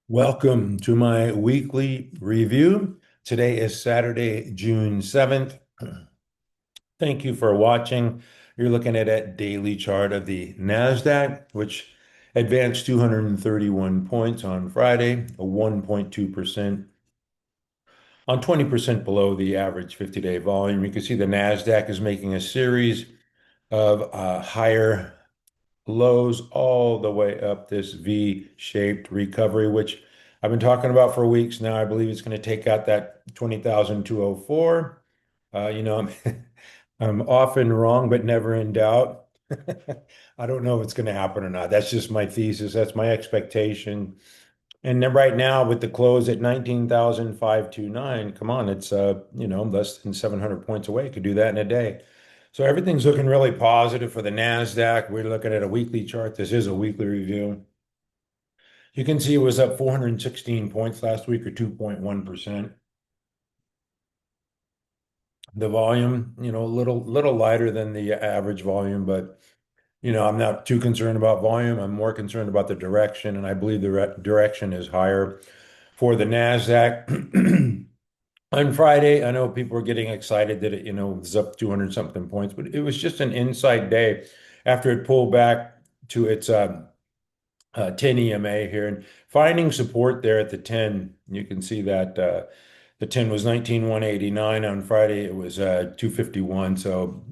Welcome to my weekly review. Today is Saturday, June 7th. Thank you for watching. You're looking at a daily chart of the Nasdaq, which advanced 231 points on Friday, a 1.2% on 20% below the average 50-day volume. You can see the Nasdaq is making a series of higher lows all the way up this V-shaped recovery, which I've been talking about for weeks now. I believe it's going to take out that 20,204. I'm, I'm often wrong, but never in doubt. I don't know if it's going to happen or not. That's just my thesis. That's my expectation. And then right now with the close at 19,529, come on, it's less than 700 points away. Could do that in a day. So everything's looking really positive for the Nasdaq. We're looking at a weekly chart. This is a weekly review. You can see it was up 416 points last week or 2.1%. The volume, a little lighter than the average volume, but I'm not too concerned about volume. I'm more concerned about the direction, and I believe the direction is higher for the Nasdaq. On Friday, I know people were getting excited that it, was up 200 something points, but it was just an inside day after it pulled back to its 10 EMA here and finding support there at the 10. You can see that the 10 was 19,189 on Friday. It was 251. So,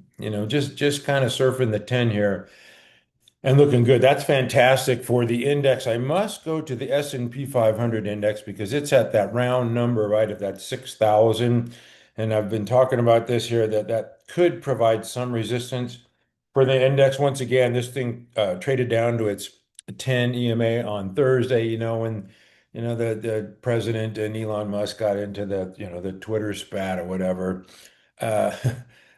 just kind of surfing the 10 here and looking good. That's fantastic for the index. I must go to the S&P 500 index because it's at that round number, right, of that 6,000. And I've been talking about this here that could provide some resistance for the index. Once again, this thing traded down to its 10 EMA on Thursday, when the president and Elon Musk got into the Twitter spat or whatever.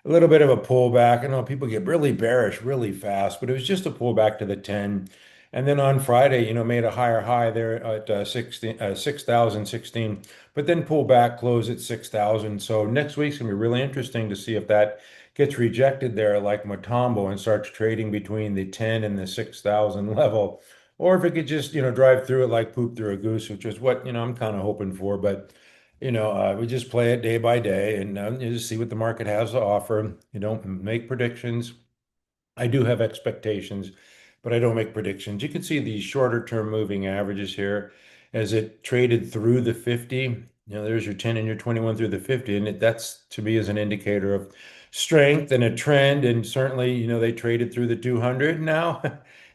A little bit of a pullback. I know people get really bearish really fast, but it was just a pullback to the 10. And then on Friday, made a higher high there at 6,016, but then pull back, close at 6,000. So next week's gonna be really interesting to see if that gets rejected there like Matombo and starts trading between the 10 and the 6,000 level, or if it could just, drive through it like poop through a goose, which is what, I'm kind of hoping for. But we just play it day by day and you just see what the market has to offer. You don't make predictions. I do have expectations, but I don't make predictions. You can see these shorter term moving averages here as it traded through the 50. There's your 10 and your 21 through the 50, and that's to me is an indicator of strength and a trend. And certainly, they traded through the 200 now,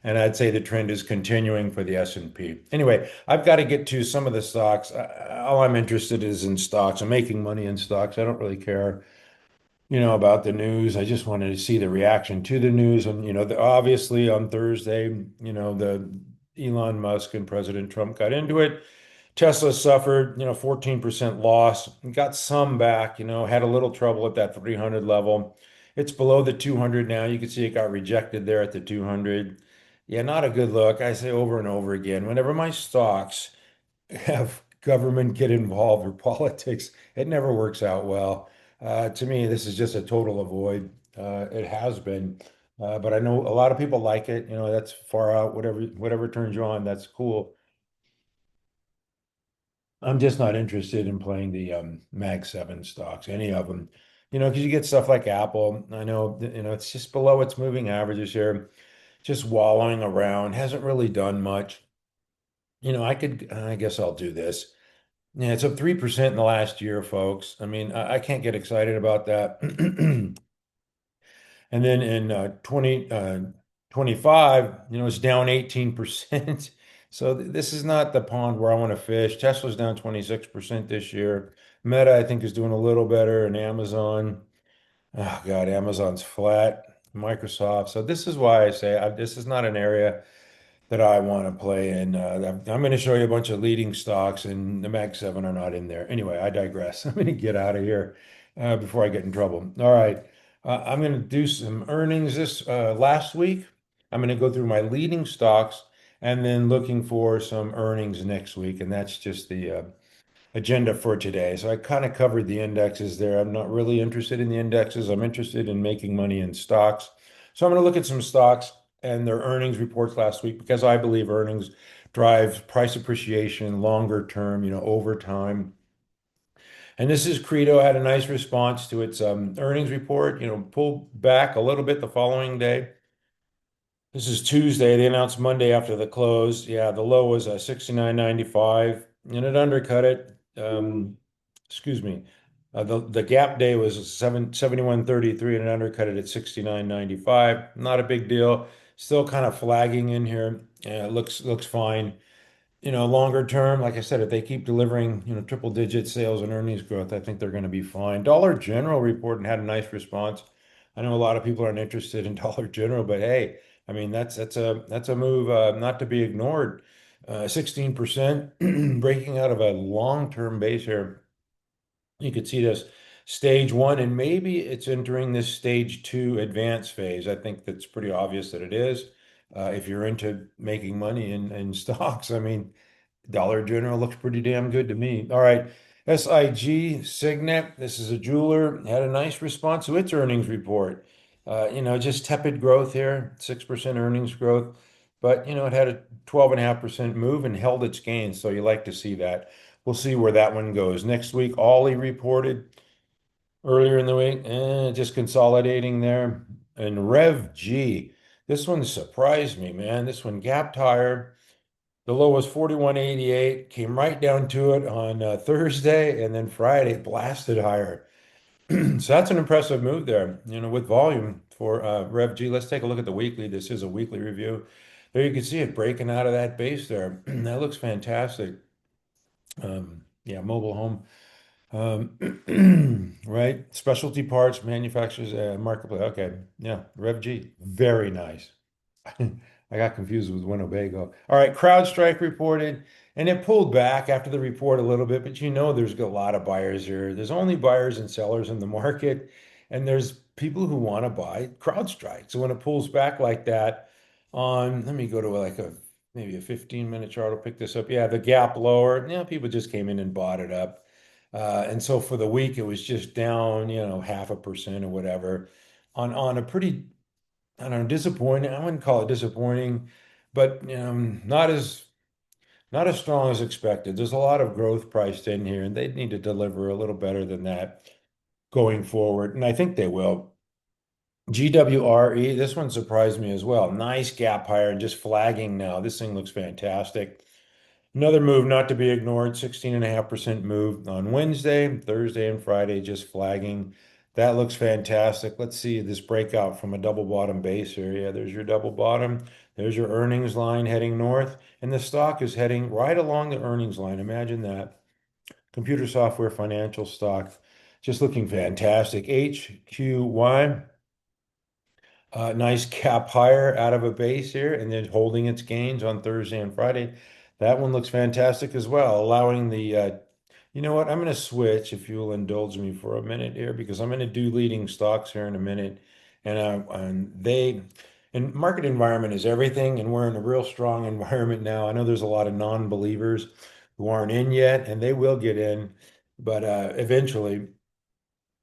and I'd say the trend is continuing for the S&P. Anyway, I've got to get to some of the stocks. All I'm interested is in stocks. I'm making money in stocks. I don't really care about the news. I just wanted to see the reaction to the news. And, obviously on Thursday, the Elon Musk and President Trump got into it. Tesla suffered, 14% loss, got some back, had a little trouble at that 300 level. It's below the 200 now. You can see it got rejected there at the 200. Yeah, not a good look. I say over and over again, whenever my stocks have government get involved or politics, it never works out well. To me, this is just a total avoid. It has been, but I know a lot of people like it. That's far out. Whatever turns you on, that's cool. I'm just not interested in playing the Mag 7 stocks, any of them. Because you get stuff like Apple. I know, it's just below its moving averages here, just wallowing around, hasn't really done much. I guess I'll do this. Yeah, it's up 3% in the last year, folks. I mean, I can't get excited about that. And then in 2025, it's down 18%. So this is not the pond where I want to fish. Tesla's down 26% this year. Meta, I think, is doing a little better, and Amazon. Oh God, Amazon's flat. Microsoft. So this is why I say this is not an area that I want to play in. I'm going to show you a bunch of leading stocks, and the Mag 7 are not in there. Anyway, I digress. I'm going to get out of here before I get in trouble. All right. I'm going to do some earnings this last week. I'm going to go through my leading stocks and then looking for some earnings next week. And that's just the agenda for today. So I kind of covered the indexes there. I'm not really interested in the indexes. I'm interested in making money in stocks. So I'm going to look at some stocks and their earnings reports last week because I believe earnings drive price appreciation longer term, over time. And this is CRDO had a nice response to its earnings report, pulled back a little bit the following day. This is Tuesday. They announced Monday after the close. Yeah, the low was 69.95 and it undercut it. Excuse me. The gap day was 71.33 and it undercut it at 69.95. Not a big deal. Still kind of flagging in here. Yeah, it looks fine. Longer term, like I said, if they keep delivering, triple digit sales and earnings growth, I think they're going to be fine. Dollar General report and had a nice response. I know a lot of people aren't interested in Dollar General, but hey, I mean that's a move not to be ignored. 16% breaking out of a long-term base here. You could see this stage one, and maybe it's entering this stage two advance phase. I think that's pretty obvious that it is. If you're into making money in stocks, I mean, Dollar General looks pretty damn good to me. All right. SIG Signet, this is a jeweler, had a nice response to its earnings report. Just tepid growth here, 6% earnings growth, but it had a 12.5% move and held its gains. So you like to see that. We'll see where that one goes. Next week, OLLI reported earlier in the week, just consolidating there. And Rev G, this one surprised me, man. This one gapped higher. The low was 41.88, came right down to it on Thursday, and then Friday blasted higher. So that's an impressive move there, with volume for Rev G. Let's take a look at the weekly. This is a weekly review. There you can see it breaking out of that base there. That looks fantastic. Yeah, mobile home. Right? Specialty parts, manufacturers, marketplace. Okay. Yeah, Rev G. Very nice. I got confused with Winnebago. All right, CrowdStrike reported, and it pulled back after the report a little bit, but there's a lot of buyers here. There's only buyers and sellers in the market, and there's people who want to buy CrowdStrike. So when it pulls back like that let me go to like maybe a 15-minute chart. I'll pick this up. Yeah, the gap lower. People just came in and bought it up. And so for the week, it was just down, 0.5% or whatever on a pretty, I don't know, disappointing. I wouldn't call it disappointing, but not as strong as expected. There's a lot of growth priced in here, and they need to deliver a little better than that going forward, and I think they will. GWRE, this one surprised me as well. Nice gap higher and just flagging now. This thing looks fantastic. Another move not to be ignored, 16.5% move on Wednesday, Thursday, and Friday, just flagging. That looks fantastic. Let's see this breakout from a double bottom base here. Yeah, there's your double bottom. There's your earnings line heading north, and the stock is heading right along the earnings line. Imagine that. Computer software financial stock, just looking fantastic. HQY. Nice cap higher out of a base here and then holding its gains on Thursday and Friday. That one looks fantastic as well, allowing you know what? I'm going to switch if you'll indulge me for a minute here because I'm going to do leading stocks here in a minute. And market environment is everything, and we're in a real strong environment now. I know there's a lot of non-believers who aren't in yet, and they will get in, but eventually.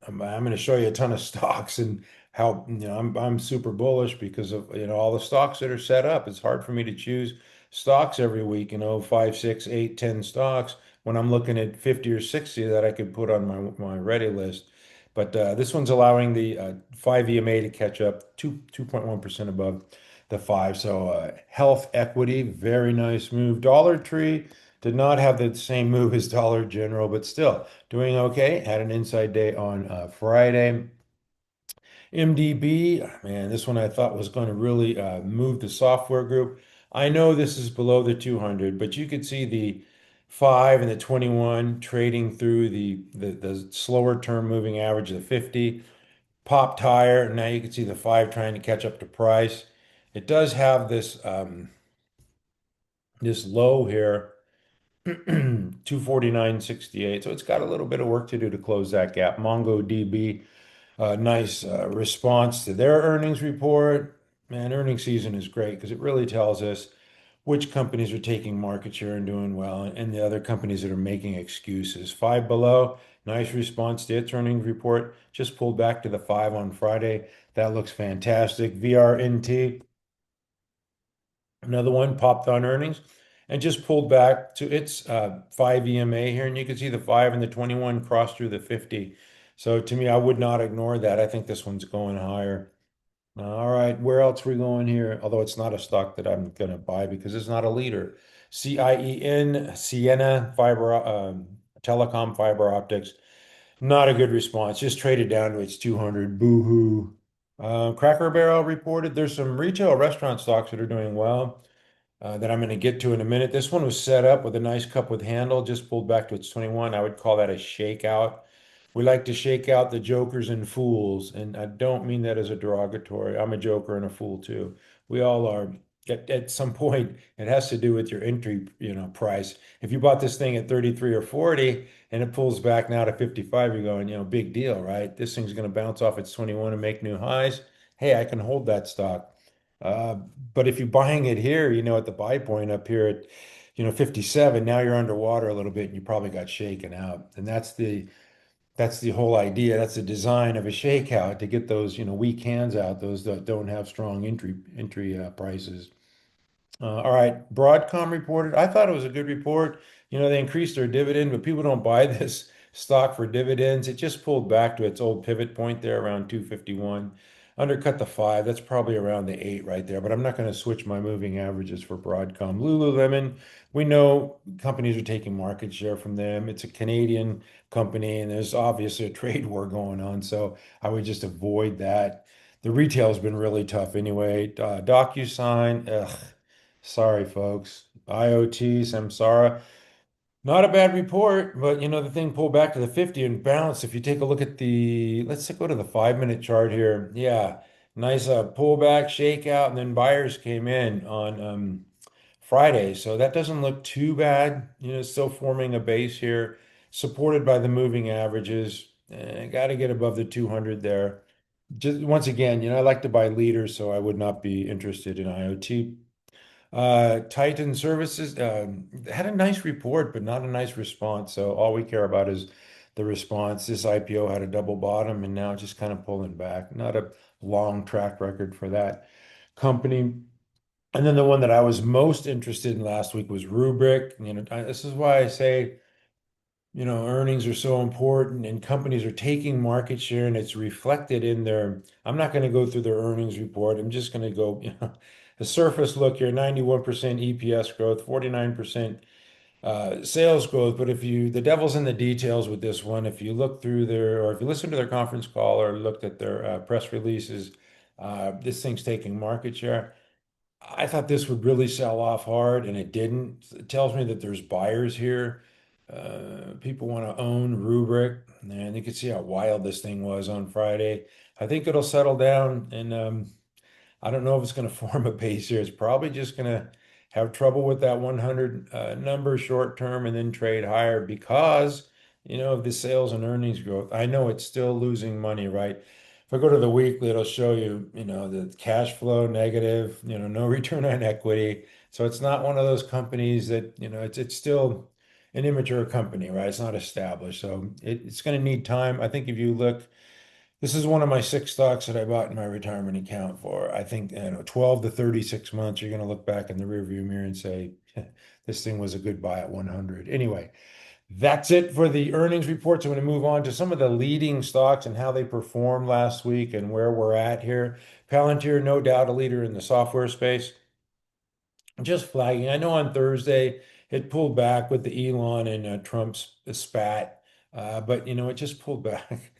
I'm going to show you a ton of stocks and how I'm super bullish because of all the stocks that are set up. It's hard for me to choose stocks every week, five, six, eight, 10 stocks when I'm looking at 50 or 60 that I could put on my ready list. But this one's allowing the 5 EMA to catch up 2.1% above the 5. So health equity, very nice move. Dollar Tree did not have the same move as Dollar General, but still doing okay. Had an inside day on Friday. MDB, man, this one I thought was going to really move the software group. I know this is below the 200, but you could see the 5 and the 21 trading through the slower term moving average of the 50. Popped higher. Now you can see the 5 trying to catch up to price. It does have this low here 249.68. So it's got a little bit of work to do to close that gap. MongoDB, nice response to their earnings report. Man, earnings season is great because it really tells us which companies are taking market share and doing well, and the other companies that are making excuses. Five Below, nice response to its earnings report. Just pulled back to the 5 on Friday. That looks fantastic. VRNT. Another one popped on earnings and just pulled back to its 5 EMA here. And you can see the 5 and the 21 cross through the 50. So to me, I would not ignore that. I think this one's going higher. All right, where else are we going here? Although it's not a stock that I'm going to buy because it's not a leader. CIEN, Sienna Fiber, Telecom Fiber Optics. Not a good response. Just traded down to its 200. Boo-hoo. Cracker Barrel reported there's some retail restaurant stocks that are doing well that I'm going to get to in a minute. This one was set up with a nice cup with handle, just pulled back to its 21. I would call that a shakeout. We like to shake out the jokers and fools, and I don't mean that as a derogatory. I'm a joker and a fool too. We all are. At some point, it has to do with your entry, price. If you bought this thing at 33 or 40 and it pulls back now to 55, you're going, big deal, right? This thing's going to bounce off its 21 and make new highs. Hey, I can hold that stock. Uh, but if you're buying it here, at the buy point up here at, 57, now you're underwater a little bit and you probably got shaken out. And that's the whole idea. That's the design of a shakeout to get those, weak hands out, those that don't have strong entry prices. All right, Broadcom reported. I thought it was a good report. They increased their dividend, but people don't buy this stock for dividends. It just pulled back to its old pivot point there around 251. Undercut the 5. That's probably around the 8 right there, but I'm not going to switch my moving averages for Broadcom. Lululemon, we know companies are taking market share from them. It's a Canadian company, and there's obviously a trade war going on, so I would just avoid that. The retail's been really tough anyway. DocuSign, ugh. Sorry, folks. IoT, Samsara, not a bad report, but the thing pulled back to the 50 and bounced. If you take a look at let's go to the 5-minute chart here. Yeah, nice pullback, shakeout, and then buyers came in on Friday. So that doesn't look too bad. Still forming a base here, supported by the moving averages. Got to get above the 200 there. Just once again, I like to buy leaders, so I would not be interested in IoT. Titan Services had a nice report, but not a nice response. So all we care about is the response. This IPO had a double bottom and now just kind of pulling back. Not a long track record for that company. And then the one that I was most interested in last week was Rubrik. This is why I say, earnings are so important and companies are taking market share and it's reflected in I'm not going to go through their earnings report. I'm just going to go, the surface look here, 91% EPS growth, 49% sales growth. But the devil's in the details with this one. If you look through or if you listen to their conference call or looked at their press releases, this thing's taking market share. I thought this would really sell off hard, and it didn't. It tells me that there's buyers here. People want to own Rubrik, and you can see how wild this thing was on Friday. I think it'll settle down, and I don't know if it's going to form a base here. It's probably just going to have trouble with that 100 number short term and then trade higher because, of the sales and earnings growth. I know it's still losing money, right? If I go to the weekly, it'll show you, the cash flow negative, no return on equity. So it's not one of those companies that, it's still an immature company, right? It's not established. So it's going to need time. I think if you look, this is one of my 6 stocks that I bought in my retirement account for. I think, 12 to 36 months, you're going to look back in the rearview mirror and say, this thing was a good buy at 100. Anyway, that's it for the earnings reports. I'm going to move on to some of the leading stocks and how they performed last week and where we're at here. Palantir, no doubt a leader in the software space. Just flagging. I know on Thursday it pulled back with the Elon and Trump's spat, but it just pulled back.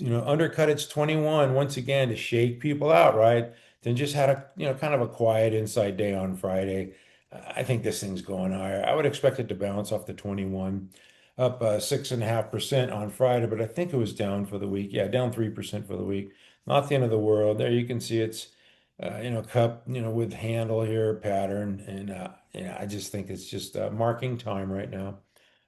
Undercut its 21 once again to shake people out, right? Then just had a, kind of a quiet inside day on Friday. I think this thing's going higher. I would expect it to bounce off the 21, up 6.5% on Friday, but I think it was down for the week. Yeah, down 3% for the week. Not the end of the world. There you can see it's, cup, with handle here pattern, and I just think it's just marking time right now.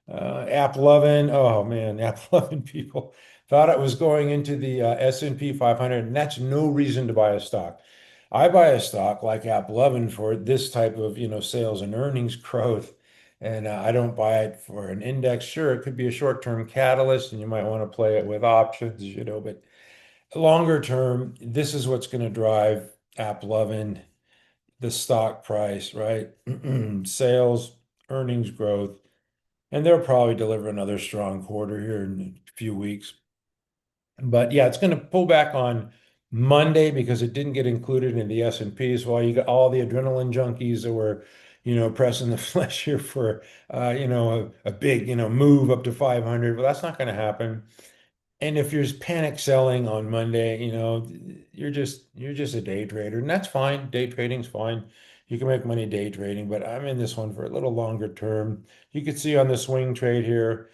App Lovin, oh man, App Lovin people thought it was going into the S&P 500, and that's no reason to buy a stock. I buy a stock like App Lovin for this type of, sales and earnings growth, and I don't buy it for an index. Sure, it could be a short-term catalyst, and you might want to play it with options, but longer term, this is what's going to drive App Lovin. the stock price, right? Sales, earnings growth, and they'll probably deliver another strong quarter here in a few weeks. But yeah, it's going to pull back on Monday because it didn't get included in the S&P. So while you got all the adrenaline junkies that were, pressing the flesh here for, a big, move up to 500, well, that's not going to happen. And if you're panic selling on Monday, you're just a day trader, and that's fine. Day trading's fine. You can make money day trading, but I'm in this one for a little longer term. You can see on the swing trade here,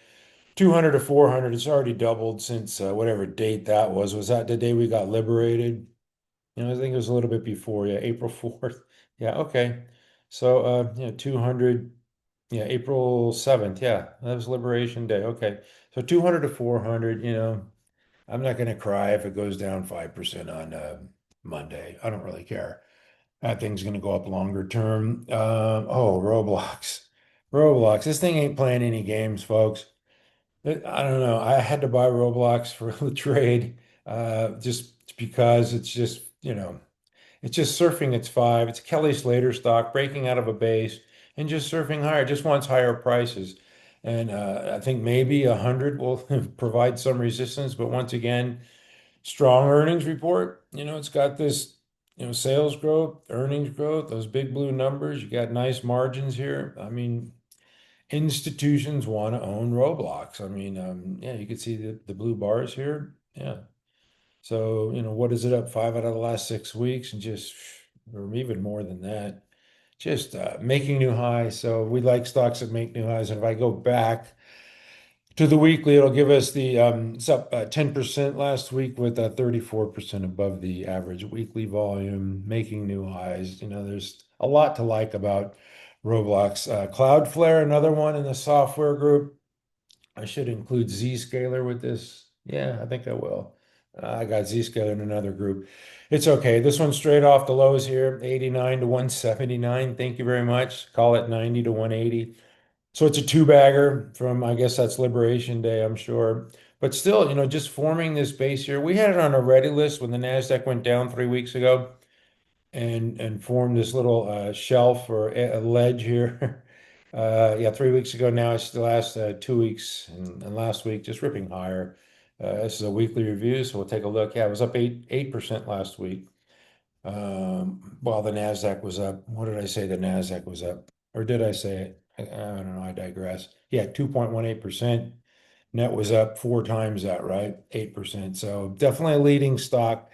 200 to 400, it's already doubled since whatever date that was. Was that the day we got liberated? I think it was a little bit before, yeah, April 4th. Yeah, okay. So, 200, yeah, April 7th. Yeah, that was Liberation Day. Okay. So 200 to 400, I'm not going to cry if it goes down 5% on Monday. I don't really care. That thing's going to go up longer term. Oh, Roblox. Roblox. This thing ain't playing any games, folks. I don't know. I had to buy Roblox for the trade just because it's just surfing its five. It's Kelly Slater stock breaking out of a base and just surfing higher. Just wants higher prices. And I think maybe 100 will provide some resistance. But once again, strong earnings report. It's got this, sales growth, earnings growth, those big blue numbers. You got nice margins here. I mean, institutions want to own Roblox. I mean, yeah, you can see the blue bars here. Yeah. So, what is it up 5 out of the last 6 weeks and just, or even more than that, just making new highs. So we like stocks that make new highs. And if I go back to the weekly, it'll give us it's up 10% last week with 34% above the average weekly volume, making new highs. There's a lot to like about Roblox. Cloudflare, another one in the software group. I should include Zscaler with this. Yeah, I think I will. I got Zscaler in another group. It's okay. This one's straight off the lows here, 89 to 179. Thank you very much. Call it 90 to 180. So it's a two bagger from, I guess that's Liberation Day, I'm sure. But still, just forming this base here. We had it on a ready list when the Nasdaq went down 3 weeks ago and formed this little shelf or a ledge here. Yeah, 3 weeks ago. Now it's the last 2 weeks and last week just ripping higher. This is a weekly review, so we'll take a look. Yeah, it was up 8% last week. While the Nasdaq was up. What did I say? The Nasdaq was up, or did I say it? I don't know. I digress. Yeah, 2.18%. Net was up four times that, right? 8%. So definitely a leading stock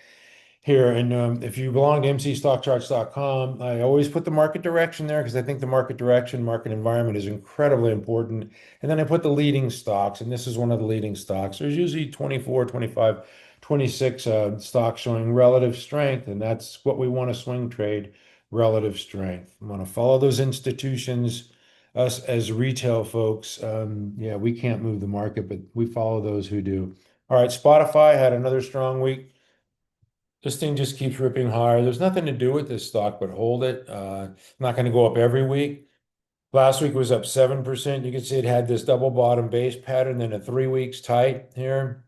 here. And if you belong to mcstockcharts.com, I always put the market direction there because I think the market direction, market environment is incredibly important. And then I put the leading stocks, and this is one of the leading stocks. There's usually 24, 25, 26 stocks showing relative strength, and that's what we want to swing trade, relative strength. We want to follow those institutions. Us as retail folks, yeah, we can't move the market, but we follow those who do. All right, Spotify had another strong week. This thing just keeps ripping higher. There's nothing to do with this stock but hold it. Not going to go up every week. Last week was up 7%. You can see it had this double bottom base pattern, then a 3 weeks tight here.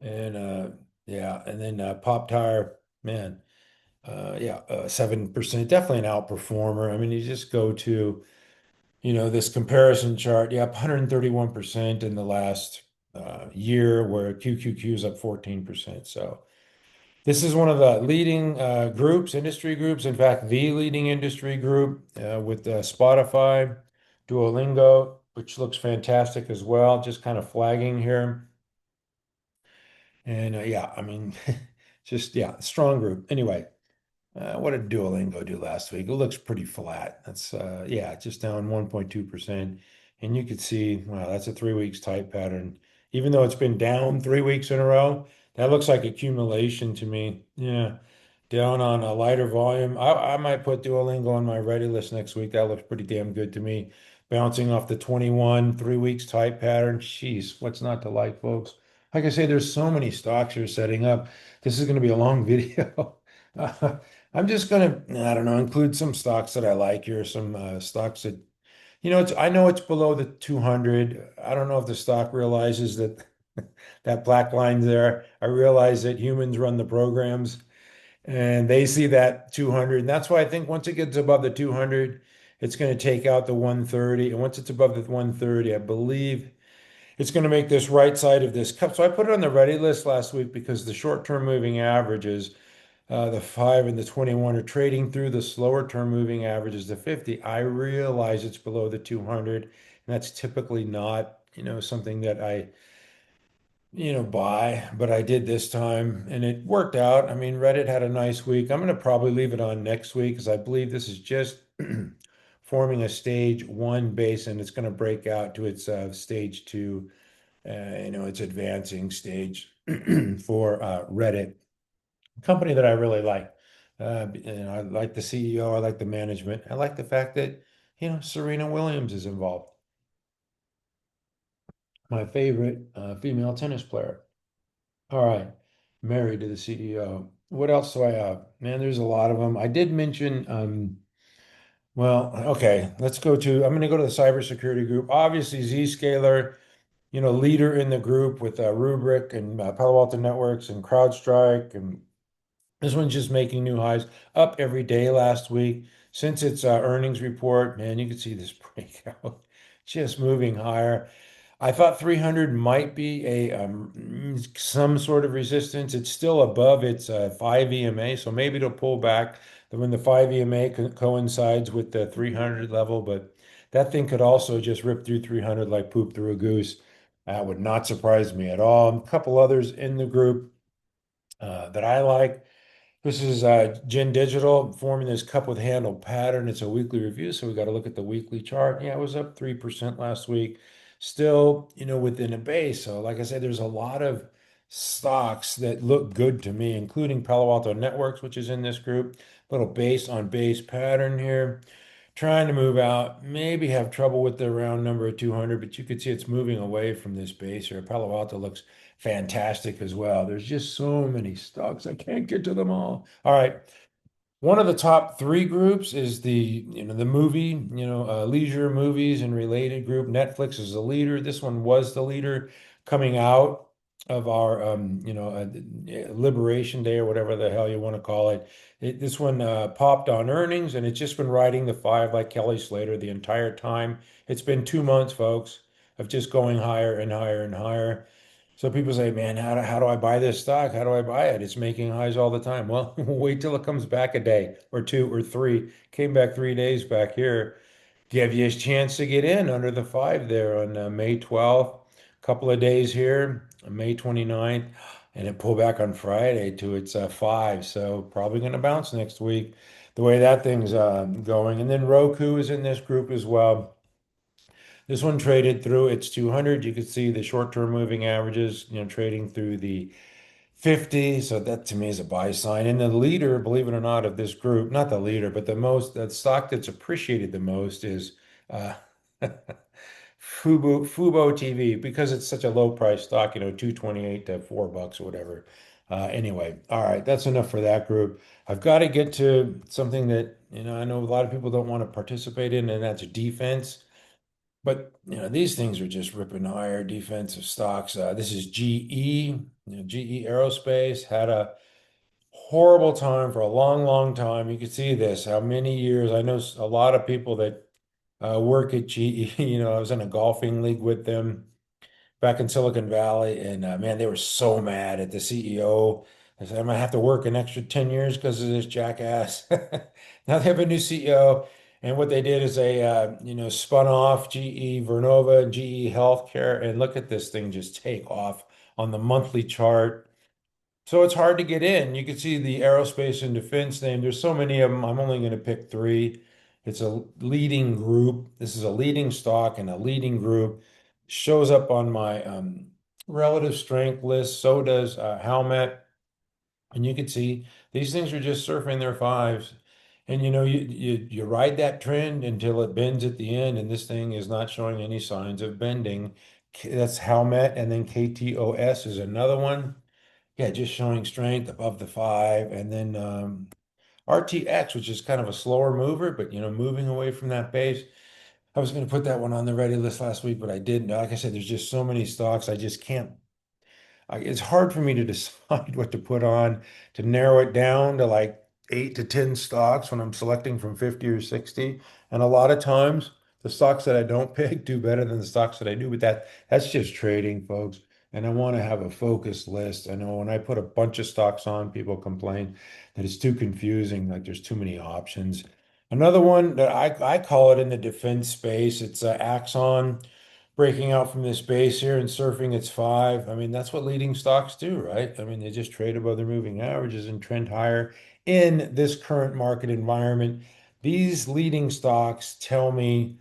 And yeah, and then Pop Tire, man, yeah, 7%. Definitely an outperformer. I mean, you just go to, this comparison chart. Yeah, 131% in the last year, where QQQ is up 14%. So this is one of the leading groups, industry groups. In fact, the leading industry group with Spotify, Duolingo, which looks fantastic as well. Just kind of flagging here. And yeah, I mean, just, yeah, strong group. Anyway, what did Duolingo do last week? It looks pretty flat. That's, yeah, just down 1.2%. And you could see, wow, that's a 3 weeks tight pattern. Even though it's been down 3 weeks in a row, that looks like accumulation to me. Yeah, down on a lighter volume. I might put Duolingo on my ready list next week. That looks pretty damn good to me. Bouncing off the 21, 3 weeks tight pattern. Jeez, what's not to like, folks? Like I say, there's so many stocks you're setting up. This is going to be a long video. I'm just gonna, I don't know, include some stocks that I like here, some stocks that, I know it's below the 200. I don't know if the stock realizes that that black line there. I realize that humans run the programs, And they see that 200. And that's why I think once it gets above the 200, it's going to take out the 130. And once it's above the 130, I believe it's going to make this right side of this cup. So I put it on the ready list last week because the short-term moving averages, the 5 and the 21 are trading through the slower term moving averages, the 50. I realize it's below the 200, and that's typically not, something that I buy, but I did this time and it worked out. I mean, Reddit had a nice week. I'm going to probably leave it on next week because I believe this is just forming a stage one base and it's going to break out to its stage two. It's advancing stage for Reddit, a company that I really like. I like the CEO, I like the management, I like the fact that, Serena Williams is involved, my favorite female tennis player. All right. Married to the CEO. What else do I have? Man, there's a lot of them. I did mention, well, okay, I'm going to go to the cybersecurity group. Obviously, Zscaler, leader in the group with Rubrik and Palo Alto Networks and CrowdStrike. And this one's just making new highs, up every day last week. Since its earnings report, man, you can see this breakout just moving higher. I thought 300 might be some sort of resistance. It's still above its 5 EMA, so maybe it'll pull back when the 5 EMA coincides with the 300 level, but that thing could also just rip through 300 like poop through a goose. That would not surprise me at all. A couple others in the group that I like. This is Gen Digital forming this cup with handle pattern. It's a weekly review, so we got to look at the weekly chart. Yeah, it was up 3% last week. Still, within a base. So, like I said, there's a lot of stocks that look good to me, including Palo Alto Networks, which is in this group. Little base on base pattern here. Trying to move out, maybe have trouble with the round number of 200, but you could see it's moving away from this base here. Palo Alto looks fantastic as well. There's just so many stocks. I can't get to them all. All right. One of the top three groups is the movie, leisure movies and related group. Netflix is the leader. This one was the leader coming out of our, Liberation Day or whatever the hell you want to call it. This one popped on earnings and it's just been riding the five like Kelly Slater the entire time. It's been 2 months, folks, of just going higher and higher and higher. So people say, man, how do I buy this stock? How do I buy it? It's making highs all the time. Well, wait till it comes back a day or two or three. Came back 3 days back here. Give you a chance to get in under the five there on May 12th. Couple of days here, May 29th, and it pulled back on Friday to its five. So probably going to bounce next week the way that thing's going. And then Roku is in this group as well. This one traded through its 200. You could see the short-term moving averages, trading through the 50. So that to me is a buy sign. And the leader, believe it or not, of this group, not the leader, but the stock that's appreciated the most is uh, FUBO TV because it's such a low price stock, 228 to $4 or whatever. Anyway, all right, that's enough for that group. I've got to get to something that, I know a lot of people don't want to participate in, and that's defense. But these things are just ripping higher defensive stocks. This is GE. GE Aerospace had a horrible time for a long, long time. You can see this, how many years. I know a lot of people that work at GE. I was in a golfing league with them back in Silicon Valley, and man, they were so mad at the CEO. I said, I'm gonna have to work an extra 10 years because of this jackass. Now they have a new CEO, and what they did is they, spun off GE Vernova and GE Healthcare, and look at this thing just take off on the monthly chart. So it's hard to get in. You can see the aerospace and defense name. There's so many of them. I'm only going to pick three. It's a leading group. This is a leading stock and a leading group. Shows up on my relative strength list. So does Helmet. And you can see these things are just surfing their fives. And you ride that trend until it bends at the end, and this thing is not showing any signs of bending. That's Helmet, and then KTOS is another one. Yeah, just showing strength above the five. And then RTX, which is kind of a slower mover, but moving away from that base. I was going to put that one on the ready list last week, but I didn't. Like I said, there's just so many stocks. I just can't. it's hard for me to decide what to put on, to narrow it down to like 8 to 10 stocks when I'm selecting from 50 or 60. And a lot of times the stocks that I don't pick do better than the stocks that I do, but that's just trading, folks. And I want to have a focused list. I know when I put a bunch of stocks on, people complain that it's too confusing, like there's too many options. Another one that I call it in the defense space, it's AXON breaking out from this base here and surfing its five. I mean, that's what leading stocks do, right? I mean, they just trade above their moving averages and trend higher in this current market environment. These leading stocks tell me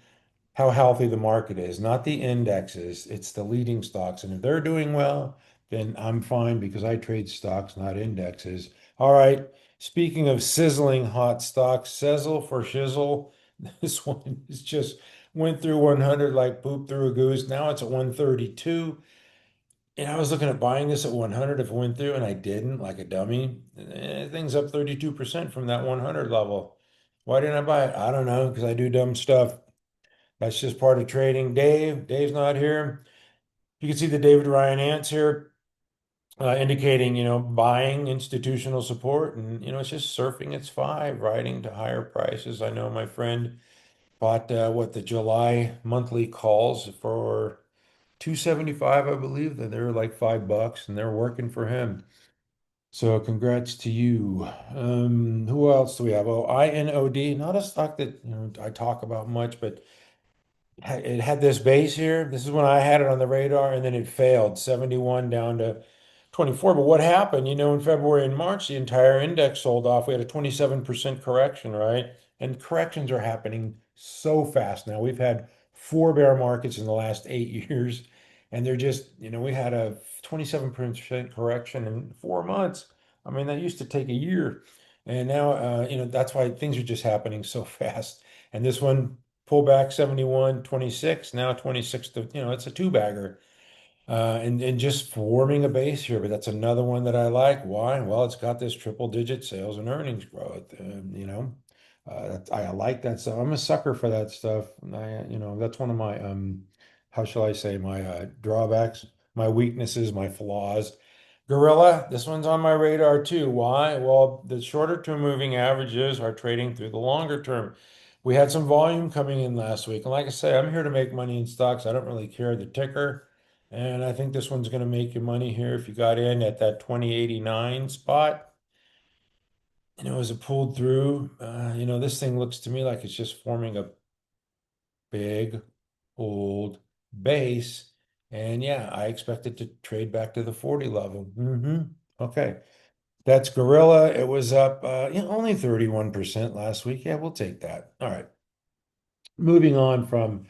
how healthy the market is, not the indexes. It's the leading stocks. And if they're doing well, then I'm fine because I trade stocks, not indexes. All right. Speaking of sizzling hot stocks, Sezzle for shizzle. This one is just went through 100 like poop through a goose. Now it's at 132. And I was looking at buying this at 100 if it went through, and I didn't, like a dummy. Things up 32% from that 100 level. Why didn't I buy it? I don't know, because I do dumb stuff. That's just part of trading. Dave's not here. You can see the David Ryan ants here, indicating, buying institutional support. And, it's just surfing its five, riding to higher prices. I know my friend bought the July monthly calls for 275, I believe, that they're like $5 and they're working for him. So congrats to you. Who else do we have? Oh, INOD, not a stock that I talk about much, but it had this base here. This is when I had it on the radar, and then it failed 71 down to 24. But what happened? In February and March, the entire index sold off. We had a 27% correction, right? And corrections are happening so fast now. We've had four bear markets in the last 8 years, and they're just, we had a 27% correction in 4 months. I mean, that used to take a year. And now, that's why things are just happening so fast. And this one, pull back 71, 26, now 26 to, it's a two bagger. And just forming a base here, but that's another one that I like. Why? Well, it's got this triple digit sales and earnings growth. I like that stuff. I'm a sucker for that stuff. That's one of my, how shall I say, my drawbacks, my weaknesses, my flaws. Gorilla, this one's on my radar too. Why? Well, the shorter term moving averages are trading through the longer term. We had some volume coming in last week. And like I say, I'm here to make money in stocks. I don't really care the ticker. And I think this one's going to make you money here if you got in at that 2089 spot. As it pulled through, this thing looks to me like it's just forming a big old base. And yeah, I expect it to trade back to the 40 level. Okay. That's Gorilla. It was up only 31% last week. Yeah, we'll take that. All right. Moving on from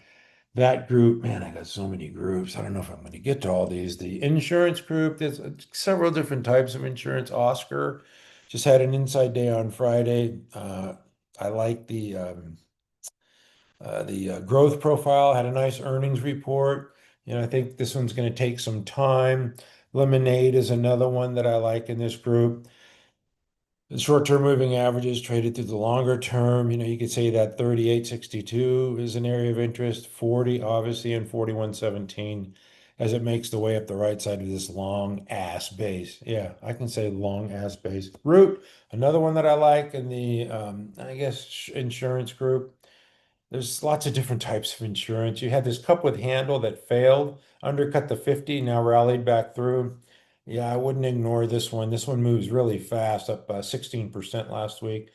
that group, man, I got so many groups. I don't know if I'm going to get to all these. The insurance group, there's several different types of insurance. Oscar just had an inside day on Friday. I like the growth profile, had a nice earnings report. I think this one's going to take some time. Lemonade is another one that I like in this group. The short-term moving averages traded through the longer term. You could say that 38.62 is an area of interest, 40 obviously, and 41.17 as it makes the way up the right side of this long ass base. Yeah, I can say long ass base. Root, another one that I like in the, I guess, insurance group. There's lots of different types of insurance. You had this cup with handle that failed, undercut the 50, now rallied back through. Yeah, I wouldn't ignore this one. This one moves really fast, up 16% last week.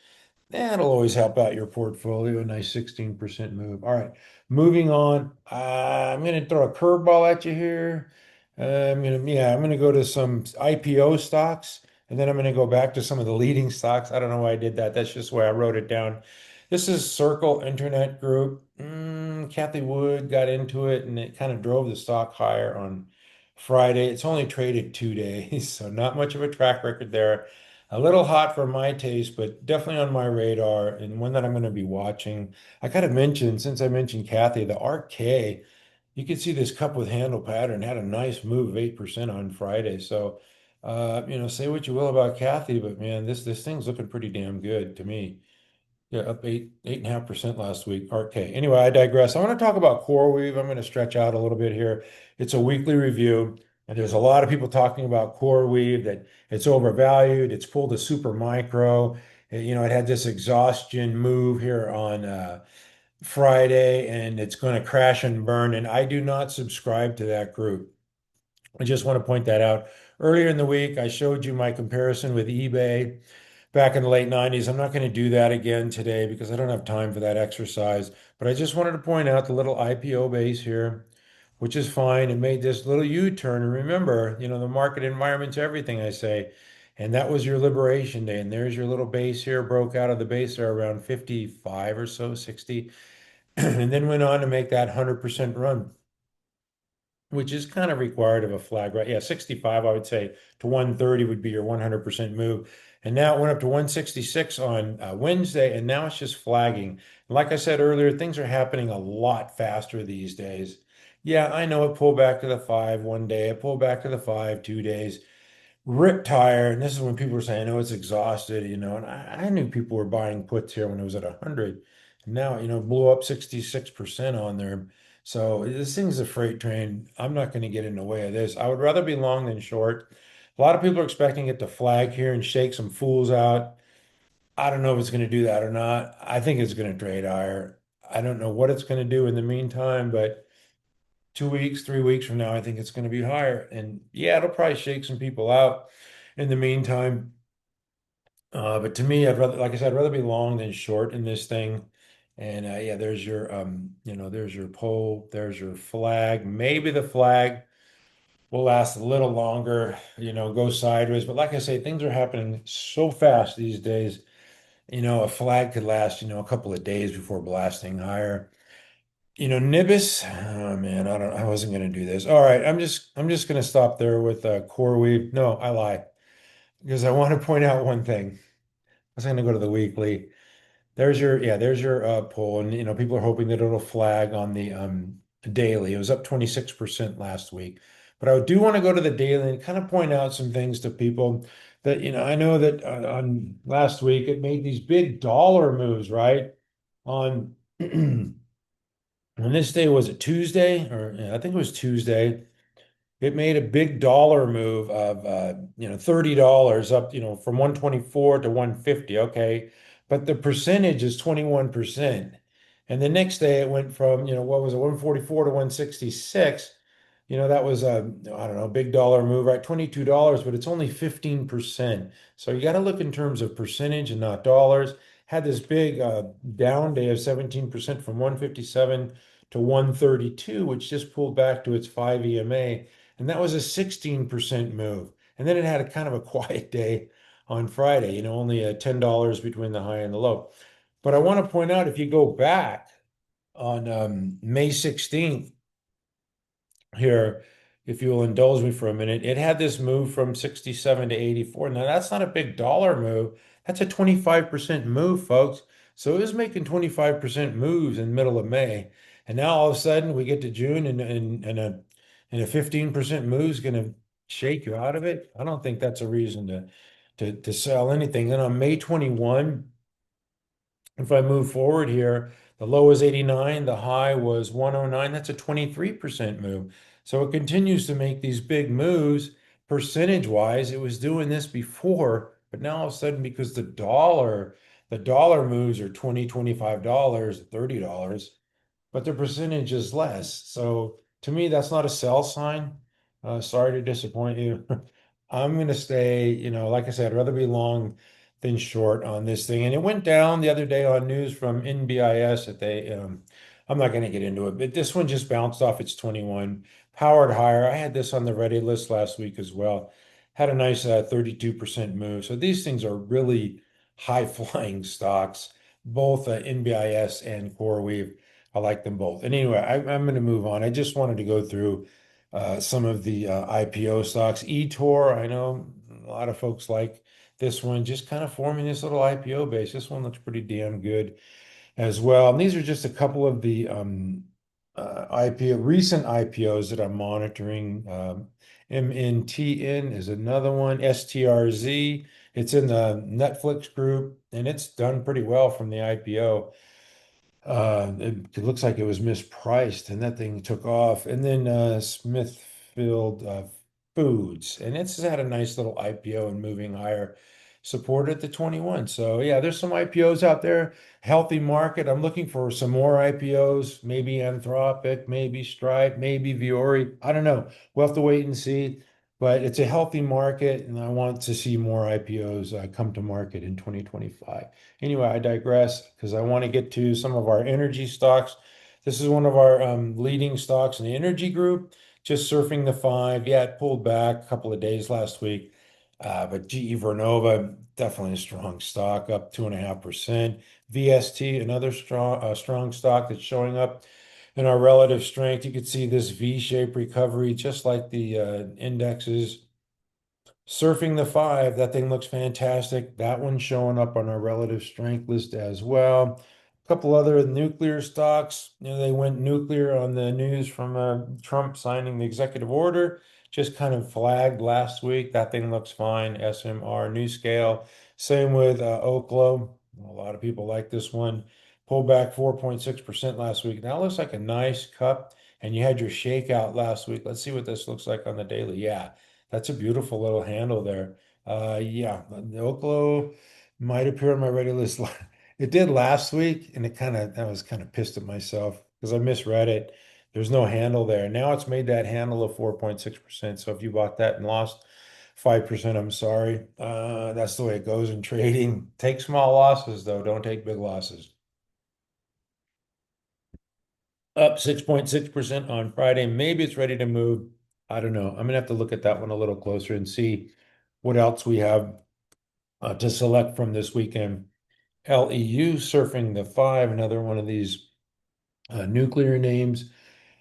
That'll always help out your portfolio. A nice 16% move. All right, moving on. I'm going to throw a curveball at you here. I'm going to go to some IPO stocks, and then I'm going to go back to some of the leading stocks. I don't know why I did that. That's just the way I wrote it down. This is Circle Internet Group. Kathy Wood got into it, and it kind of drove the stock higher on Friday. It's only traded 2 days, so not much of a track record there. A little hot for my taste, but definitely on my radar and one that I'm going to be watching. I got to mention, since I mentioned Kathy, the RK, you can see this cup with handle pattern had a nice move of 8% on Friday. So, say what you will about Kathy, but man, this thing's looking pretty damn good to me. Yeah, up 8.5% last week. Okay. Anyway, I digress. I want to talk about CoreWeave. I'm going to stretch out a little bit here. It's a weekly review. And there's a lot of people talking about CoreWeave that it's overvalued. It's pulled a super micro. It had this exhaustion move here on Friday, and it's going to crash and burn. And I do not subscribe to that group. I just want to point that out. Earlier in the week, I showed you my comparison with eBay back in the late 90s. I'm not going to do that again today because I don't have time for that exercise. But I just wanted to point out the little IPO base here, which is fine. It made this little U-turn. And remember, the market environment's everything, I say. And that was your liberation day. And there's your little base here, broke out of the base there around 55 or so, 60, and then went on to make that 100% run, which is kind of required of a flag, right? Yeah, 65, I would say, to 130 would be your 100% move. And now it went up to 166 on Wednesday, and now it's just flagging. And like I said earlier, things are happening a lot faster these days. Yeah, I know it pulled back to the 5 one day, it pulled back to the 5 2 days. Rip tire, and this is when people were saying, "Oh, it's exhausted," and I knew people were buying puts here when it was at 100. And now, blew up 66% on there. So this thing's a freight train. I'm not going to get in the way of this. I would rather be long than short. A lot of people are expecting it to flag here and shake some fools out. I don't know if it's going to do that or not. I think it's going to trade higher. I don't know what it's going to do in the meantime, but 2 weeks, 3 weeks from now, I think it's going to be higher. And yeah, it'll probably shake some people out in the meantime. But to me, I'd rather, like I said, I'd rather be long than short in this thing. And yeah, there's your pole, there's your flag. Maybe the flag will last a little longer, go sideways. But like I say, things are happening so fast these days. A flag could last, a couple of days before blasting higher. Nibis, oh man, I wasn't gonna do this. All right, I'm just gonna stop there with CoreWeave. No, I lie. Because I want to point out one thing. I was gonna go to the weekly. There's your poll, and people are hoping that it'll flag on the daily. It was up 26% last week. But I do want to go to the daily and kind of point out some things to people that, I know that on last week it made these big dollar moves, right? On on this day, was it Tuesday? Or yeah, I think it was Tuesday. It made a big dollar move of $30 up, from 124 to 150. Okay. But the percentage is 21%. And the next day it went from, what was it, 144 to 166. That was a, I don't know, big dollar move, right? $22, but it's only 15%. So you got to look in terms of percentage and not dollars. Had this big down day of 17% from 157 to 132, which just pulled back to its 5 EMA. And that was a 16% move. And then it had a kind of a quiet day on Friday, only $10 between the high and the low. But I want to point out, if you go back on May 16th here, if you'll indulge me for a minute, it had this move from 67 to 84. Now, that's not a big dollar move. That's a 25% move, folks. So it was making 25% moves in the middle of May. And now all of a sudden we get to June and a 15% move is going to shake you out of it. I don't think that's a reason to sell anything. And on May 21, if I move forward here, the low was 89, the high was 109. That's a 23% move. So it continues to make these big moves percentage wise. It was doing this before, but now all of a sudden, because the dollar moves are 20, $25, $30, but the percentage is less. So to me, that's not a sell sign. Sorry to disappoint you. I'm going to stay, like I said, I'd rather be long than short on this thing. And it went down the other day on news from NBIS that I'm not going to get into it, but this one just bounced off its 21, powered higher. I had this on the ready list last week as well. Had a nice 32% move. So these things are really high flying stocks, both NBIS and CoreWeave. I like them both. And anyway, I'm going to move on. I just wanted to go through some of the IPO stocks. ETOR, I know a lot of folks like this one, just kind of forming this little IPO base. This one looks pretty damn good as well. And these are just a couple of the recent IPOs that I'm monitoring. MNTN is another one. STRZ, it's in the Netflix group, and it's done pretty well from the IPO. It looks like it was mispriced, and that thing took off. And then Smithfield Foods, and it's had a nice little IPO and moving higher, supported at the 21. So yeah, there's some IPOs out there, healthy market. I'm looking for some more IPOs, maybe Anthropic, maybe Stripe, maybe Viore. I don't know. We'll have to wait and see. But it's a healthy market, and I want to see more IPOs come to market in 2025. Anyway, I digress because I want to get to some of our energy stocks. This is one of our leading stocks in the energy group, just surfing the five. Yeah, it pulled back a couple of days last week, but GE Vernova, definitely a strong stock, up 2.5%. VST, another strong stock that's showing up in our relative strength. You can see this V-shaped recovery, just like the indexes. Surfing the five, that thing looks fantastic. That one's showing up on our relative strength list as well. A couple other nuclear stocks, they went nuclear on the news from Trump signing the executive order. Just kind of flagged last week. That thing looks fine. SMR, New Scale. Same with Oklo. A lot of people like this one. Pulled back 4.6% last week. That looks like a nice cup. And you had your shakeout last week. Let's see what this looks like on the daily. Yeah. That's a beautiful little handle there. Yeah, the Oklo might appear on my ready list. It did last week, and I was kind of pissed at myself because I misread it. There's no handle there. Now it's made that handle of 4.6%. So if you bought that and lost 5%, I'm sorry. That's the way it goes in trading. Take small losses, though. Don't take big losses. Up 6.6% on Friday. Maybe it's ready to move. I don't know. I'm gonna have to look at that one a little closer and see what else we have to select from this weekend. LEU surfing the five, another one of these nuclear names.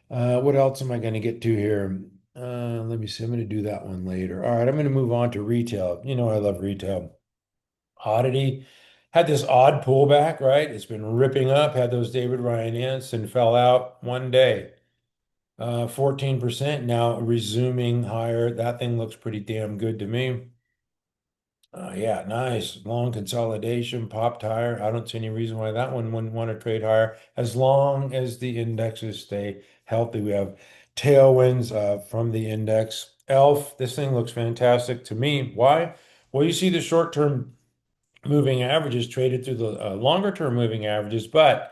What else am I going to get to here? Let me see. I'm going to do that one later. All right, I'm going to move on to retail. You know, I love retail. Oddity had this odd pullback, right? It's been ripping up, had those David Ryan ants and fell out one day. 14% now resuming higher. That thing looks pretty damn good to me. Yeah, nice. Long consolidation, popped higher. I don't see any reason why that one wouldn't want to trade higher as long as the indexes stay healthy. We have tailwinds from the index. ELF, this thing looks fantastic to me. Why? Well, you see the short-term moving averages traded through the longer term moving averages, but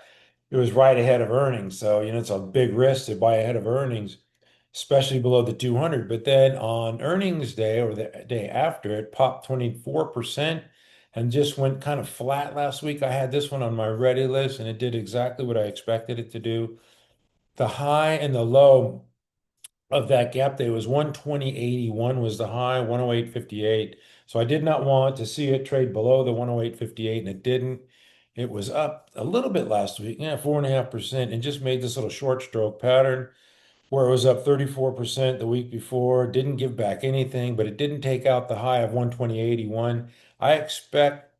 it was right ahead of earnings. So, it's a big risk to buy ahead of earnings, especially below the 200. But then on earnings day or the day after, it popped 24% and just went kind of flat last week. I had this one on my ready list and it did exactly what I expected it to do. The high and the low of that gap day was 120.81 was the high, 108.58. So I did not want to see it trade below the 108.58, and it didn't. It was up a little bit last week, yeah, 4.5%, and just made this little short stroke pattern where it was up 34% the week before, didn't give back anything, but it didn't take out the high of 120.81. I expect,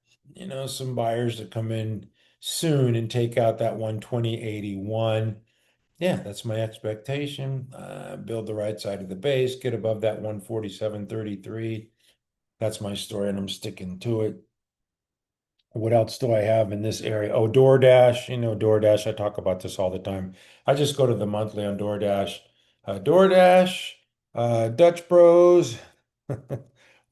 some buyers to come in soon and take out that 120.81. Yeah, that's my expectation. Build the right side of the base, get above that 147.33. That's my story, and I'm sticking to it. What else do I have in this area? Oh, DoorDash. DoorDash, I talk about this all the time. I just go to the monthly on DoorDash. DoorDash, Dutch Bros,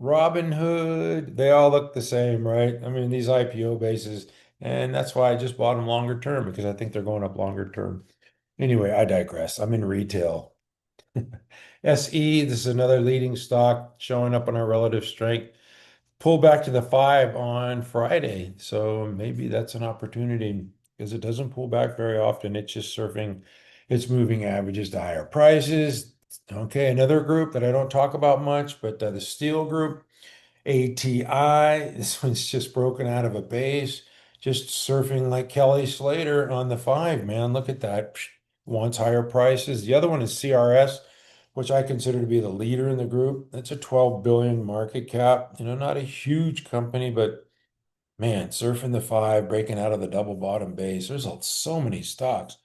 Robinhood, they all look the same, right? I mean, these IPO bases, and that's why I just bought them longer term because I think they're going up longer term. Anyway, I digress. I'm in retail. SE, this is another leading stock showing up on our relative strength. Pull back to the five on Friday. So maybe that's an opportunity because it doesn't pull back very often. It's just surfing its moving averages to higher prices. Okay, another group that I don't talk about much, but the steel group. ATI, this one's just broken out of a base, just surfing like Kelly Slater on the five, man. Look at that. Wants higher prices. The other one is CRS, which I consider to be the leader in the group. It's a 12 billion market cap. Not a huge company, but man, surfing the five, breaking out of the double bottom base. There's so many stocks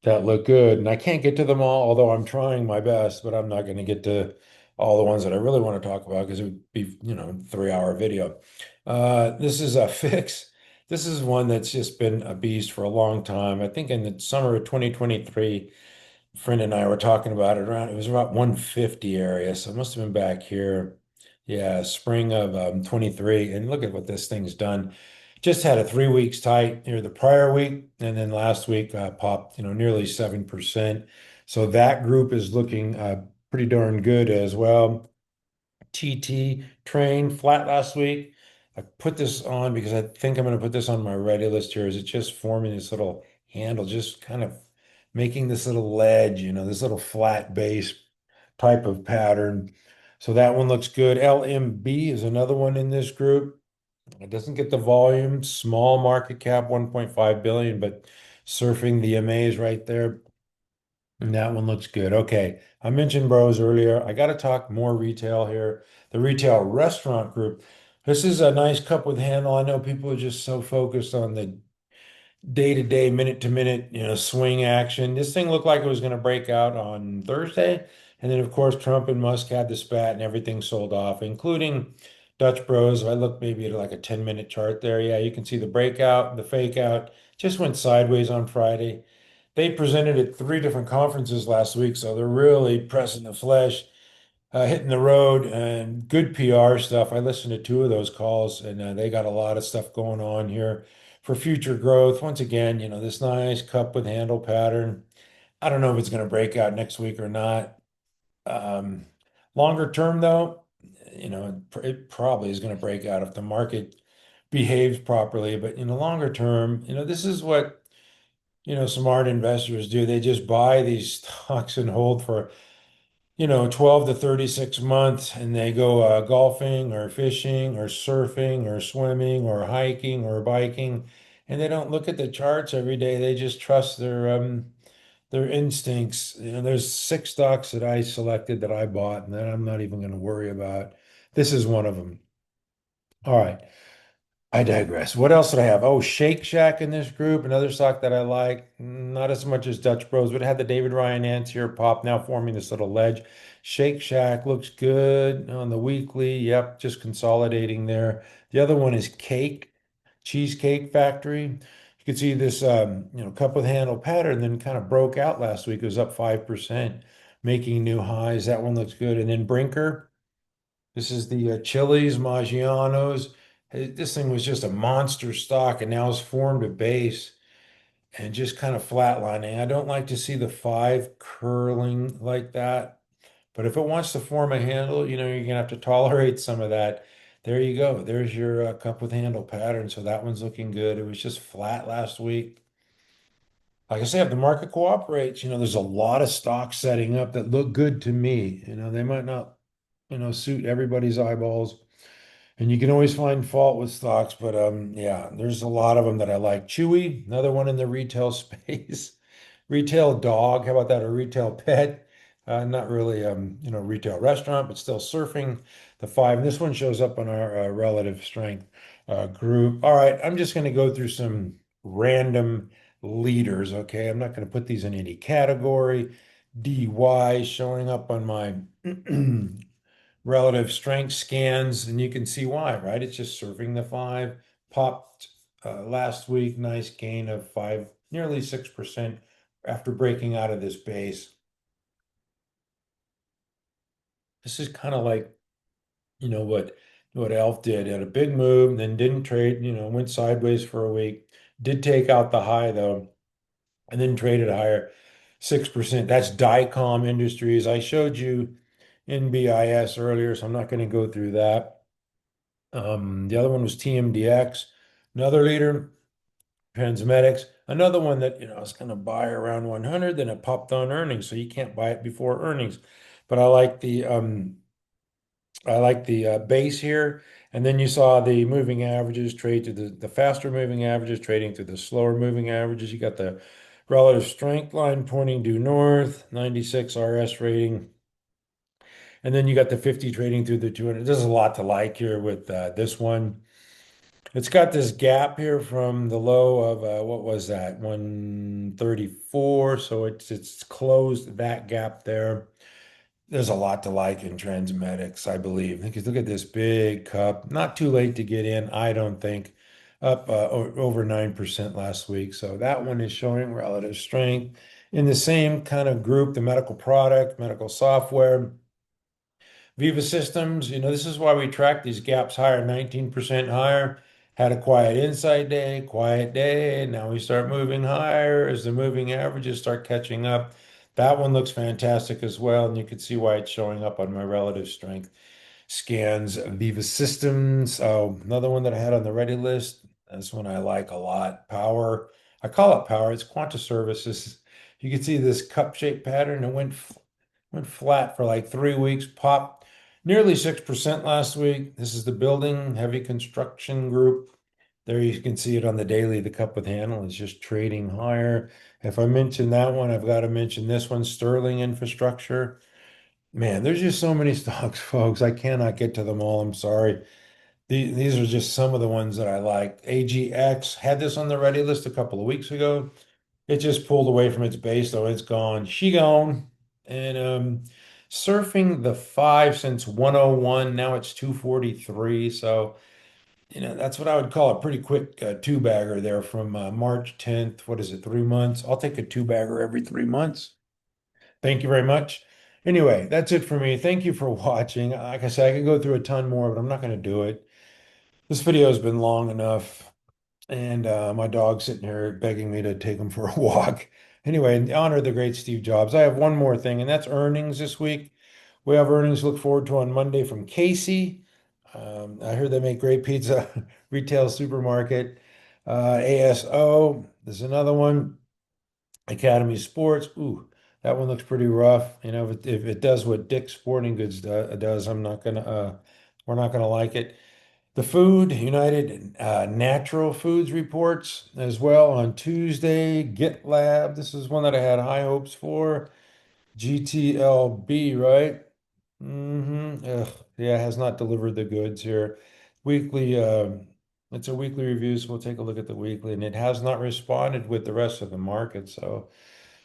that look good. And I can't get to them all, although I'm trying my best, but I'm not going to get to all the ones that I really want to talk about because it would be, 3-hour video. This is a fix. This is one that's just been a beast for a long time. I think in the summer of 2023, Friend and I were talking about it around, it was about 150 area. So it must have been back here. Yeah, spring of 23. And look at what this thing's done. Just had a 3 weeks tight near the prior week. And then last week popped, nearly 7%. So that group is looking pretty darn good as well. TT train flat last week. I put this on because I think I'm going to put this on my ready list here. Is it just forming this little handle, just kind of making this little ledge, this little flat base type of pattern. So that one looks good. LMB is another one in this group. It doesn't get the volume, small market cap, 1.5 billion, but surfing the MAs right there. And that one looks good. Okay. I mentioned bros earlier. I got to talk more retail here. The retail restaurant group. This is a nice cup with handle. I know people are just so focused on the day-to-day, minute-to-minute, swing action. This thing looked like it was going to break out on Thursday. And then, of course, Trump and Musk had the spat and everything sold off, including Dutch Bros. If I look maybe at like a 10-minute chart there, yeah, you can see the breakout, the fake out, just went sideways on Friday. They presented at three different conferences last week, so they're really pressing the flesh, hitting the road, and good PR stuff. I listened to two of those calls, and they got a lot of stuff going on here for future growth. Once again, this nice cup with handle pattern. I don't know if it's going to break out next week or not. Um, Longer term, though, it probably is going to break out if the market behaves properly. But in the longer term, this is what smart investors do. They just buy these stocks and hold for, 12 to 36 months, and they go golfing or fishing or surfing or swimming or hiking or biking, and they don't look at the charts every day. They just trust their instincts. There's six stocks that I selected that I bought and that I'm not even going to worry about. This is one of them. All right. I digress. What else did I have? Oh, Shake Shack in this group, another stock that I like. Not as much as Dutch Bros, but it had the David Ryan ants here pop, now forming this little ledge. Shake Shack looks good on the weekly. Yep, just consolidating there. The other one is Cake, Cheesecake Factory. You can see this, cup with handle pattern, then kind of broke out last week. It was up 5%, making new highs. That one looks good. And then Brinker. This is the Chili's Maggiano's. This thing was just a monster stock and now it's formed a base and just kind of flatlining. I don't like to see the five curling like that, but if it wants to form a handle, you're gonna have to tolerate some of that. There you go. There's your cup with handle pattern. So that one's looking good. It was just flat last week. Like I said, if the market cooperates, there's a lot of stocks setting up that look good to me. They might not, suit everybody's eyeballs. And you can always find fault with stocks, but yeah, there's a lot of them that I like. Chewy, another one in the retail space. Retail dog, how about that? A retail pet. Not really, retail restaurant, but still surfing the five. And this one shows up on our relative strength group. All right, I'm just going to go through some random leaders. Okay, I'm not going to put these in any category. DY showing up on my relative strength scans, and you can see why, right? It's just surfing the five. Popped last week, nice gain of five, nearly 6% after breaking out of this base. This is kind of like, what Elf did. Had a big move, then didn't trade, went sideways for a week. Did take out the high though, and then traded higher, 6%. That's Dicom Industries. I showed you NBIS earlier, so I'm not going to go through that. The other one was TMDX, another leader, Transmedics, another one that, I was going to buy around 100, then it popped on earnings, so you can't buy it before earnings. But I like the base here, and then you saw the moving averages trade to the faster moving averages trading to the slower moving averages. You got the relative strength line pointing due north, 96 RS rating. And then you got the 50 trading through the 200. There's a lot to like here with this one. It's got this gap here from the low of what was that? 134. So it's closed that gap there. There's a lot to like in Transmedics, I believe. Because look at this big cup. Not too late to get in, I don't think. Up over 9% last week. So that one is showing relative strength. In the same kind of group, the medical product, medical software, Viva Systems, this is why we track these gaps higher, 19% higher. Had a quiet day. Now we start moving higher as the moving averages start catching up. That one looks fantastic as well, and you can see why it's showing up on my relative strength scans. Viva Systems, oh, another one that I had on the ready list. This one I like a lot. Power. I call it power. It's Quanta Services. You can see this cup-shaped pattern. It went flat for like 3 weeks, popped nearly 6% last week. This is the building heavy construction group. There you can see it on the daily. The cup with handle is just trading higher. If I mention that one, I've got to mention this one, Sterling Infrastructure. Man, there's just so many stocks, folks. I cannot get to them all. I'm sorry. These are just some of the ones that I like. AGX had this on the ready list a couple of weeks ago. It just pulled away from its base, though. It's gone. She gone. And surfing the five since 101. Now it's 243. So, that's what I would call a pretty quick two-bagger there from March 10th. What is it, 3 months? I'll take a two-bagger every 3 months. Thank you very much. Anyway, that's it for me. Thank you for watching. Like I said, I could go through a ton more, but I'm not going to do it. This video has been long enough, and my dog's sitting here begging me to take him for a walk. Anyway, in honor of the great Steve Jobs, I have one more thing, and that's earnings this week. We have earnings to look forward to on Monday from Casey. I heard they make great pizza, retail supermarket. ASO, there's another one. Academy Sports. Ooh, that one looks pretty rough. If it does what Dick's Sporting Goods does, we're not gonna like it. The Food United Natural Foods reports as well on Tuesday. GitLab, this is one that I had high hopes for. GTLB, right? Ugh, yeah, has not delivered the goods here. Weekly, it's a weekly review, so we'll take a look at the weekly, and it has not responded with the rest of the market, so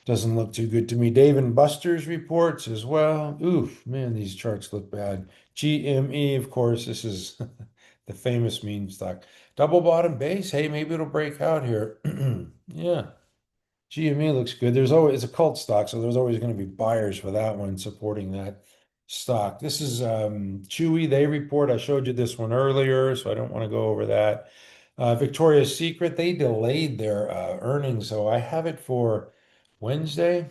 doesn't look too good to me. Dave and Buster's reports as well. Oof, man, these charts look bad. GME, of course, this is the famous meme stock. Double bottom base. Hey, maybe it'll break out here. Yeah. GME looks good. It's a cult stock, so there's always going to be buyers for that one supporting that stock. This is Chewy. They report. I showed you this one earlier, so I don't want to go over that. Victoria's Secret, they delayed their earnings, so I have it for Wednesday.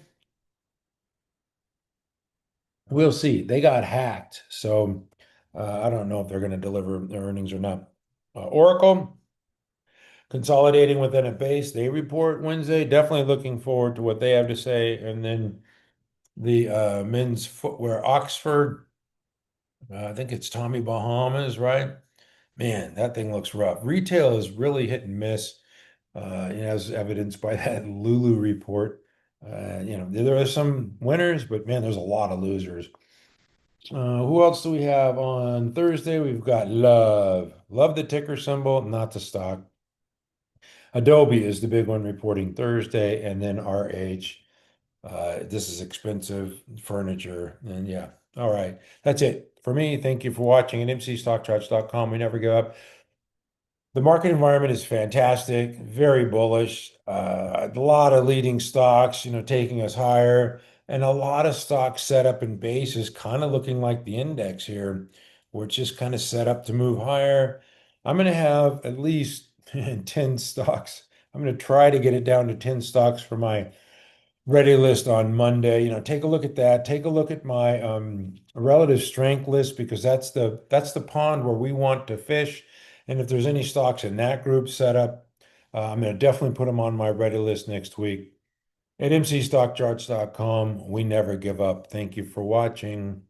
We'll see. They got hacked, so I don't know if they're going to deliver their earnings or not. Oracle consolidating within a base. They report Wednesday. Definitely looking forward to what they have to say. And then the men's footwear, Oxford. I think it's Tommy Bahamas, right? Man, that thing looks rough. Retail is really hit and miss, as evidenced by that Lulu report. There are some winners, but man, there's a lot of losers. Who else do we have on Thursday? We've got Love. Love the ticker symbol, not the stock. Adobe is the big one reporting Thursday, and then RH. This is expensive furniture, and yeah. All right, that's it for me. Thank you for watching at mcstockcharts.com. We never give up. The market environment is fantastic, very bullish. A lot of leading stocks, taking us higher, and a lot of stocks set up in bases, kind of looking like the index here, where it's just kind of set up to move higher. I'm going to have at least 10 stocks. I'm going to try to get it down to 10 stocks for my ready list on Monday. Take a look at that. Take a look at my relative strength list because that's the pond where we want to fish. And if there's any stocks in that group set up, I'm going to definitely put them on my ready list next week. At mcstockcharts.com, we never give up. Thank you for watching.